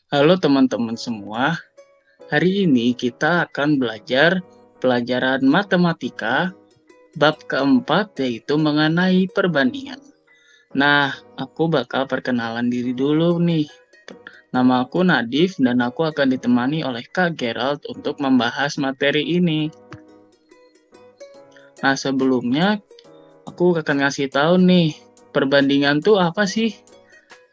Halo teman-teman semua, hari ini kita akan belajar pelajaran matematika bab keempat yaitu mengenai perbandingan. Nah, aku bakal perkenalan diri dulu nih. Nama aku Nadif dan aku akan ditemani oleh Kak Gerald untuk membahas materi ini. Nah, sebelumnya aku akan ngasih tahu nih, perbandingan tuh apa sih?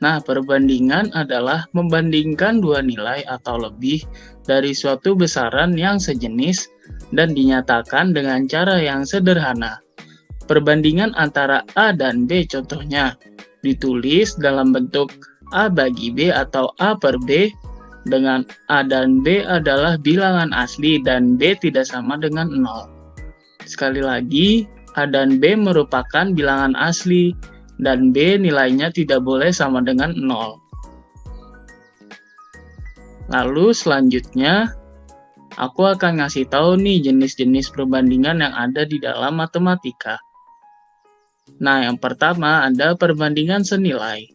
Nah, perbandingan adalah membandingkan dua nilai atau lebih dari suatu besaran yang sejenis dan dinyatakan dengan cara yang sederhana. Perbandingan antara A dan B contohnya ditulis dalam bentuk A bagi B atau A per B dengan A dan B adalah bilangan asli dan B tidak sama dengan 0. Sekali lagi, A dan B merupakan bilangan asli dan B nilainya tidak boleh sama dengan 0. Lalu selanjutnya, aku akan ngasih tahu nih jenis-jenis perbandingan yang ada di dalam matematika. Nah, yang pertama ada perbandingan senilai.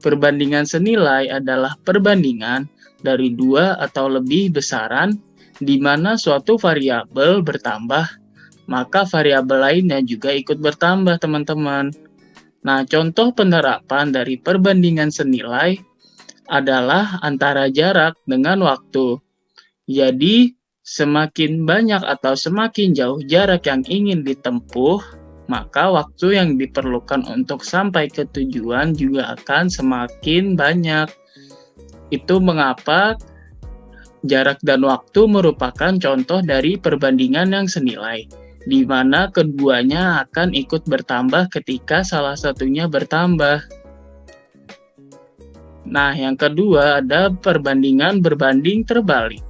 Perbandingan senilai adalah perbandingan dari dua atau lebih besaran di mana suatu variabel bertambah, maka variabel lainnya juga ikut bertambah, teman-teman. Nah, contoh penerapan dari perbandingan senilai adalah antara jarak dengan waktu. Jadi, semakin banyak atau semakin jauh jarak yang ingin ditempuh, maka waktu yang diperlukan untuk sampai ke tujuan juga akan semakin banyak. Itu mengapa jarak dan waktu merupakan contoh dari perbandingan yang senilai, di mana keduanya akan ikut bertambah ketika salah satunya bertambah. Nah, yang kedua ada perbandingan berbanding terbalik.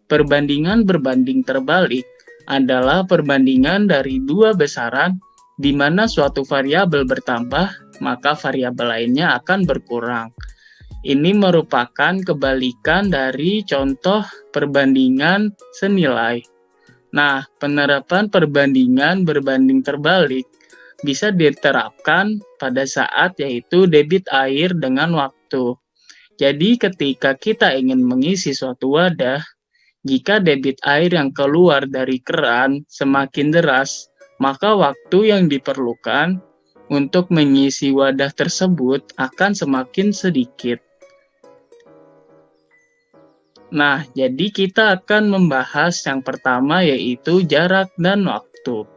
Perbandingan berbanding terbalik adalah perbandingan dari dua besaran di mana suatu variabel bertambah, maka variabel lainnya akan berkurang. Ini merupakan kebalikan dari contoh perbandingan senilai. Nah, penerapan perbandingan berbanding terbalik bisa diterapkan pada saat yaitu debit air dengan waktu. Jadi ketika kita ingin mengisi suatu wadah, jika debit air yang keluar dari keran semakin deras, maka waktu yang diperlukan untuk mengisi wadah tersebut akan semakin sedikit. Nah, jadi kita akan membahas yang pertama yaitu jarak dan waktu.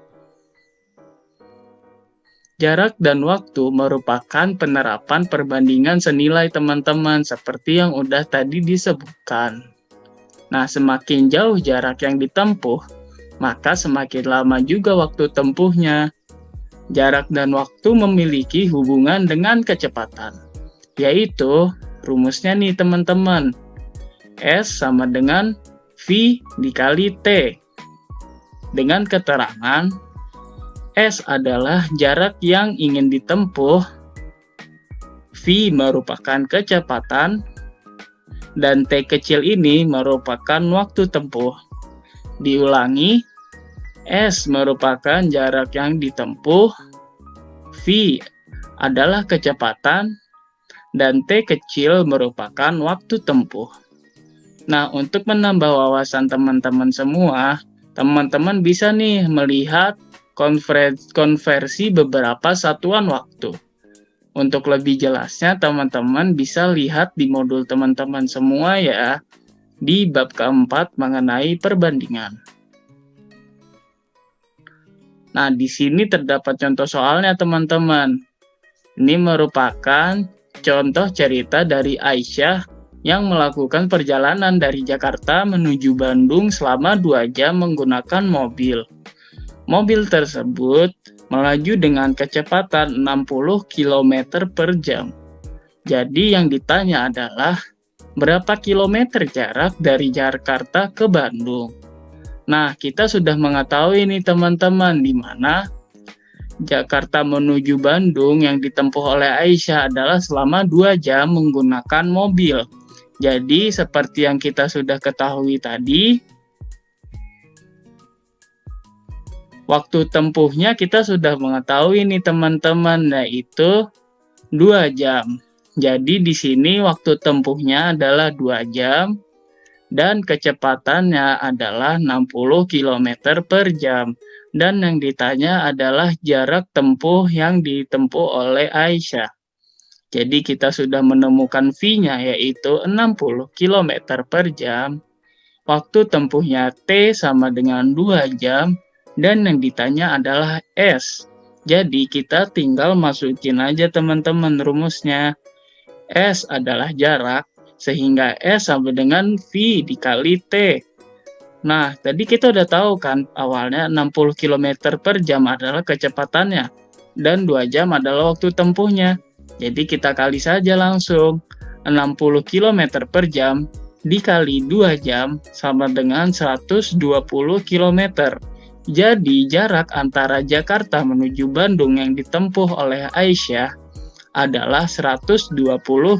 Jarak dan waktu merupakan penerapan perbandingan senilai teman-teman seperti yang udah tadi disebutkan. Nah, semakin jauh jarak yang ditempuh, maka semakin lama juga waktu tempuhnya. Jarak dan waktu memiliki hubungan dengan kecepatan, yaitu rumusnya nih teman-teman. S sama dengan V dikali T. Dengan keterangan, S adalah jarak yang ingin ditempuh, V merupakan kecepatan, dan T kecil ini merupakan waktu tempuh. Diulangi, S merupakan jarak yang ditempuh, V adalah kecepatan, dan T kecil merupakan waktu tempuh. Nah, untuk menambah wawasan teman-teman semua, teman-teman bisa nih melihat konversi beberapa satuan waktu. Untuk lebih jelasnya, teman-teman bisa lihat di modul teman-teman semua ya, di bab keempat mengenai perbandingan. Nah, di sini terdapat contoh soalnya, teman-teman. Ini merupakan contoh cerita dari Aisyah yang melakukan perjalanan dari Jakarta menuju Bandung selama 2 jam menggunakan mobil. Mobil tersebut melaju dengan kecepatan 60 km per jam. Jadi yang ditanya adalah berapa kilometer jarak dari Jakarta ke Bandung. Nah, kita sudah mengetahui nih teman-teman di mana Jakarta menuju Bandung yang ditempuh oleh Aisyah adalah selama 2 jam menggunakan mobil. Jadi seperti yang kita sudah ketahui tadi, waktu tempuhnya kita sudah mengetahui nih teman-teman, yaitu 2 jam. Jadi di sini waktu tempuhnya adalah 2 jam dan kecepatannya adalah 60 km per jam. Dan yang ditanya adalah jarak tempuh yang ditempuh oleh Aisyah. Jadi kita sudah menemukan V-nya yaitu 60 km per jam. Waktu tempuhnya T sama dengan 2 jam. Dan yang ditanya adalah S. Jadi kita tinggal masukin aja teman-teman rumusnya. S adalah jarak, sehingga S sama dengan V dikali T. Nah, tadi kita udah tahu kan, awalnya 60 km per jam adalah kecepatannya, dan 2 jam adalah waktu tempuhnya. Jadi kita kali saja langsung, 60 km per jam dikali 2 jam sama dengan 120 km. Jadi jarak antara Jakarta menuju Bandung yang ditempuh oleh Aisyah adalah 120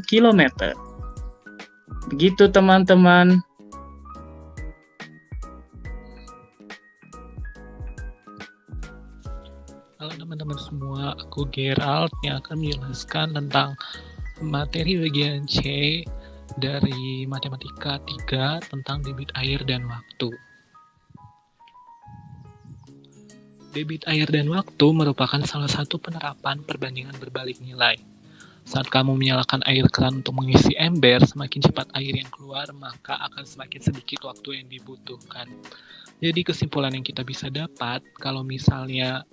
km. Begitu teman-teman. Halo teman-teman semua, aku Gerald yang akan menjelaskan tentang materi bagian C dari Matematika 3 tentang debit air dan waktu. Debit air dan waktu merupakan salah satu penerapan perbandingan berbalik nilai. Saat kamu menyalakan air keran untuk mengisi ember, semakin cepat air yang keluar, maka akan semakin sedikit waktu yang dibutuhkan. Jadi kesimpulan yang kita bisa dapat, kalau misalnya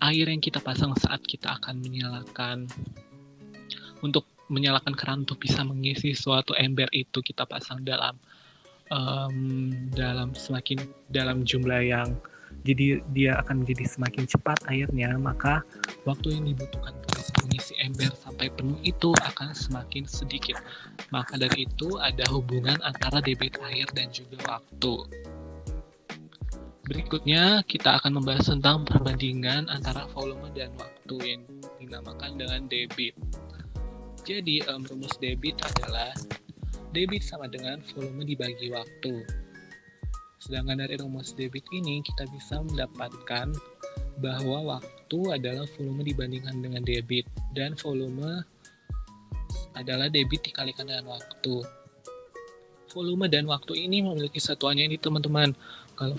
air yang kita pasang saat kita akan menyalakan keran untuk bisa mengisi suatu ember itu kita pasang dalam semakin dalam jumlah yang jadi dia akan menjadi semakin cepat airnya, maka waktu yang dibutuhkan untuk bisa mengisi ember sampai penuh itu akan semakin sedikit. Maka dari itu ada hubungan antara debit air dan juga waktu. Berikutnya kita akan membahas tentang perbandingan antara volume dan waktu yang dinamakan dengan debit. Jadi rumus debit adalah debit sama dengan volume dibagi waktu. Sedangkan dari rumus debit ini kita bisa mendapatkan bahwa waktu adalah volume dibandingkan dengan debit dan volume adalah debit dikalikan dengan waktu. Volume dan waktu ini memiliki satuannya ini teman-teman. Kalau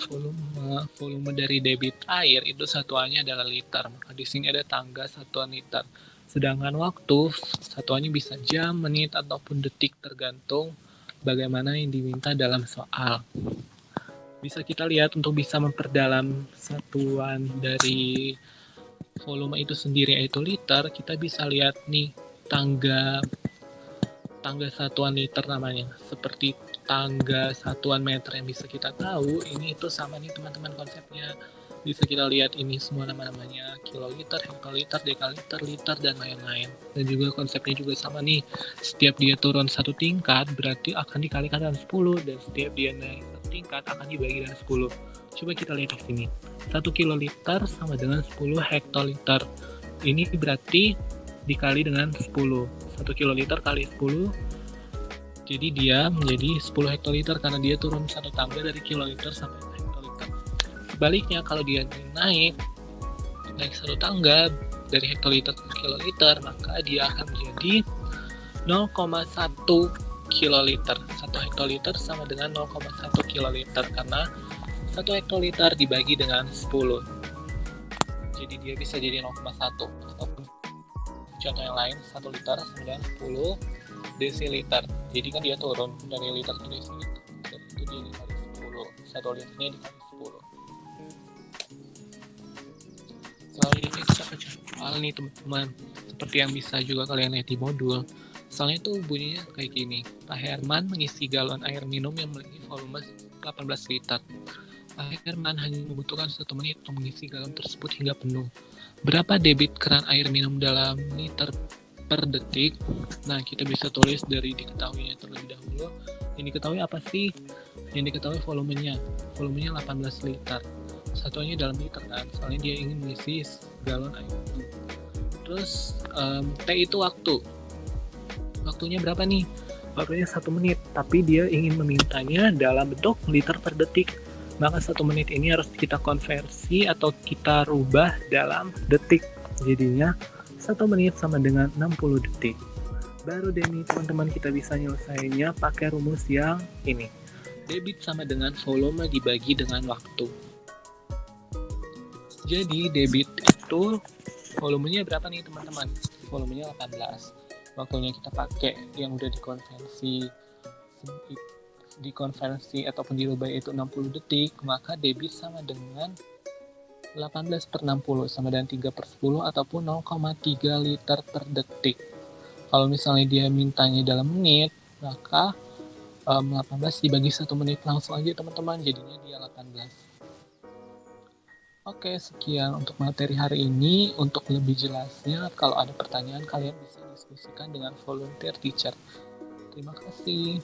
volume dari debit air itu satuannya adalah liter, maka di sini ada tangga satuan liter. Sedangkan waktu satuannya bisa jam, menit ataupun detik tergantung bagaimana yang diminta dalam soal. Bisa kita lihat untuk bisa memperdalam satuan dari volume itu sendiri yaitu liter, kita bisa lihat nih tangga satuan liter namanya, seperti tangga satuan meter yang bisa kita tahu ini itu sama nih teman-teman konsepnya. Bisa kita lihat ini semua nama-namanya, kiloliter, hektoliter, dekaliter, liter, dan lain-lain. Dan juga konsepnya juga sama nih, setiap dia turun satu tingkat berarti akan dikalikan dengan 10, dan setiap dia naik satu tingkat akan dibagi dengan 10. Coba kita lihat di sini, 1 kiloliter sama dengan 10 hektoliter. Ini berarti dikali dengan 10. 1 kiloliter kali 10, jadi dia menjadi 10 hektoliter karena dia turun satu tangga dari kiloliter sampai hektoliter. Sebaliknya kalau dia naik satu tangga dari hektoliter ke kiloliter, maka dia akan menjadi 0,1 kiloliter. 1 hektoliter sama dengan 0,1 kiloliter karena 1 hektoliter dibagi dengan 10. Jadi dia bisa jadi 0,1. Ataupun contoh yang lain, 1 liter sama dengan 10 desiliter. Jadi kan dia turun dari liter ke desiliter. Jadi itu dia dikali 10. 1 liternya dikali 10. Selanjutnya kita ke soal nih teman-teman. Seperti yang bisa juga kalian lihat di modul. Soalnya itu bunyinya kayak gini. Pak Herman mengisi galon air minum yang memiliki volume 18 liter. Pak Herman hanya membutuhkan 1 menit untuk mengisi galon tersebut hingga penuh. Berapa debit keran air minum dalam liter per detik? Nah, kita bisa tulis dari diketahuinya terlebih dahulu. Yang diketahui apa sih? Yang diketahui volumenya. Volumenya 18 liter. Satuannya dalam liter kan, soalnya dia ingin mengisi galon air. Terus T itu waktu. Waktunya berapa nih? Waktunya 1 menit, tapi dia ingin memintanya dalam bentuk liter per detik. Maka 1 menit ini harus kita konversi atau kita rubah dalam detik. Jadinya 1 menit sama dengan 60 detik. Baru deh nih teman-teman kita bisa nyelesainnya pakai rumus yang ini. Debit sama dengan volume dibagi dengan waktu. Jadi debit itu volumenya berapa nih teman-teman? Volumenya 18. Waktunya kita pakai yang udah dikonversi ataupun dirubah itu 60 detik, maka debit sama dengan 18/60 sama dengan 3/10 ataupun 0,3 liter per detik. Kalau misalnya dia mintanya dalam menit, maka 18 dibagi 1 menit langsung aja teman-teman, jadinya dia 18. Oke, sekian untuk materi hari ini. Untuk lebih jelasnya, kalau ada pertanyaan kalian bisa diskusikan dengan volunteer teacher. Terima kasih.